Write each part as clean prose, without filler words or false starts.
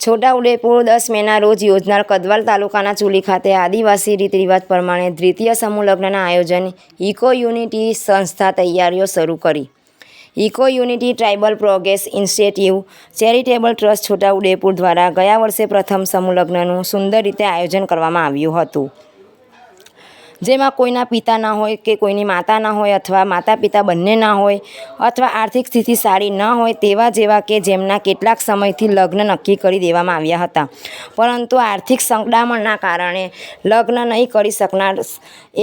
છોટાઉદેપુર 10 મેના રોજ યોજનાર કદવાલ તાલુકાના ચુલી ખાતે આદિવાસી રીત રિવાજ પ્રમાણે દ્વિતીય સમૂહ લગ્નના આયોજન ઇકો યુનિટી સંસ્થા તૈયારીઓ શરૂ કરી। Eco unity tribal progress initiative charitable trust Chhotaudepur દ્વારા ગયા વર્ષે પ્રથમ સમૂહ લગ્નનું સુંદર રીતે આયોજન કરવામાં આવ્યું હતું, જેમાં કોઈના પિતા ના હોય કે કોઈની માતા ના હોય અથવા માતા પિતા બંને ના હોય અથવા આર્થિક સ્થિતિ સારી ન હોય તેવા જેવા કે જેમના કેટલાક સમયથી લગ્ન નક્કી કરી દેવામાં આવ્યા હતા, પરંતુ આર્થિક સંકડામણના કારણે લગ્ન નહીં કરી શકનાર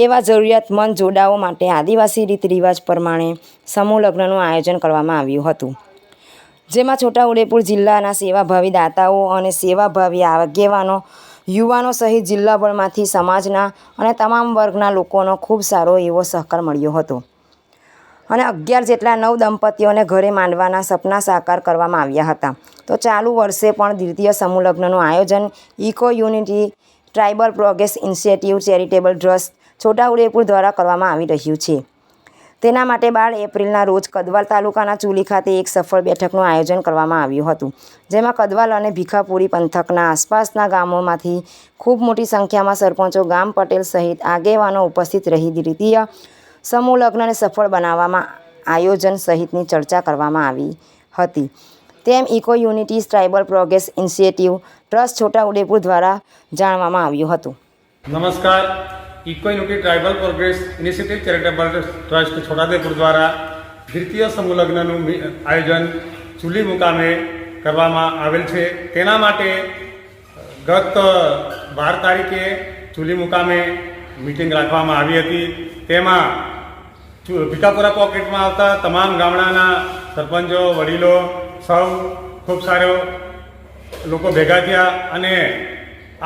એવા જરૂરિયાતમંદ જોડાઓ માટે આદિવાસી રીત રિવાજ પ્રમાણે સમૂહ લગ્નનું આયોજન કરવામાં આવ્યું હતું, જેમાં છોટાઉદેપુર જિલ્લાના સેવાભાવી દાતાઓ અને સેવાભાવી આગેવાનો, યુવાનો સહિત જિલ્લાભરમાંથી સમાજના અને તમામ વર્ગના લોકોનો ખૂબ સારો એવો સહકાર મળ્યો હતો અને 11 જેટલા નવ દંપતીઓને ઘરે માંડવાના સપના સાકાર કરવામાં આવ્યા હતા। તો ચાલુ વર્ષે પણ દ્વિતીય સમૂહ લગ્નનું આયોજન eco unity tribal progress initiative charitable trust Chhotaudepur દ્વારા કરવામાં આવી રહ્યું છે। તેના માટે 12 એપ્રિલના રોજ કદવાલ તાલુકાના ચુલી ખાતે એક સફળ બેઠકનું આયોજન કરવામાં આવ્યું હતું, જેમાં કદવાલ અને ભીખાપુરી પંથકના આસપાસના ગામોમાંથી ખૂબ મોટી સંખ્યામાં સરપંચો, ગામ પટેલ સહિત આગેવાનો ઉપસ્થિત રહી દ્વિતીય સમૂહ લગ્નને સફળ બનાવવામાં આયોજન સહિતની ચર્ચા કરવામાં આવી હતી, તેમ eco unity tribal progress initiative trust Chhotaudepur દ્વારા જાણવામાં આવ્યું હતું। નમસ્કાર, eco unity tribal progress initiative charitable trust Chhotaudepur દ્વારા દ્વિતીય સમૂહ લગ્નનું આયોજન ચુલી મુકામે કરવામાં આવેલ છે। તેના માટે ગત 12 તારીખે ચુલી મુકામે મીટિંગ રાખવામાં આવી હતી। તેમાં ભીખાપુરા પોકેટમાં આવતા તમામ ગામડાના સરપંચો, વડીલો સૌ ખૂબ સારો લોકો ભેગા થયા અને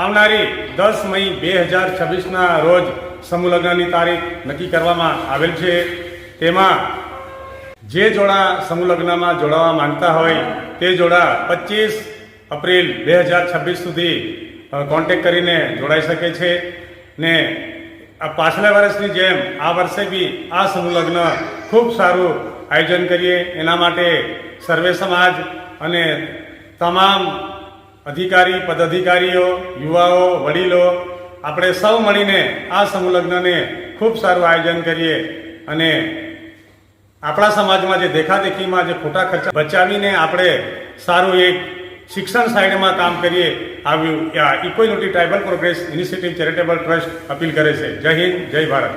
આવનારી 10 મઈ 2026ના રોજ સમૂહ લગ્નની તારીખ નક્કી કરવામાં આવેલ છે। તેમાં જે જોડા સમૂહ લગ્નમાં જોડાવા માંગતા હોય તે જોડા 25 એપ્રિલ 2026 સુધી કોન્ટેક્ટ કરીને જોડાઈ શકે છે ને આ પાછલા વર્ષની જેમ આ વર્ષે બી આ સમૂહ લગ્ન ખૂબ સારું આયોજન કરીએ એના માટે સર્વે સમાજ અને તમામ અધિકારી, પદાધિકારીઓ, યુવાઓ, વડીલો આપણે સૌ મળીને આ સમૂહ લગ્નને ખૂબ સારું આયોજન કરીએ અને આપણા સમાજમાં જે દેખાદેખીમાં જે ખોટા ખર્ચા બચાવીને આપણે સારું એક શિક્ષણ સાઈડમાં કામ કરીએ આવ્યું eco unity tribal progress initiative charitable trust appeal કરે છે। જય હિન્દ, જય ભારત।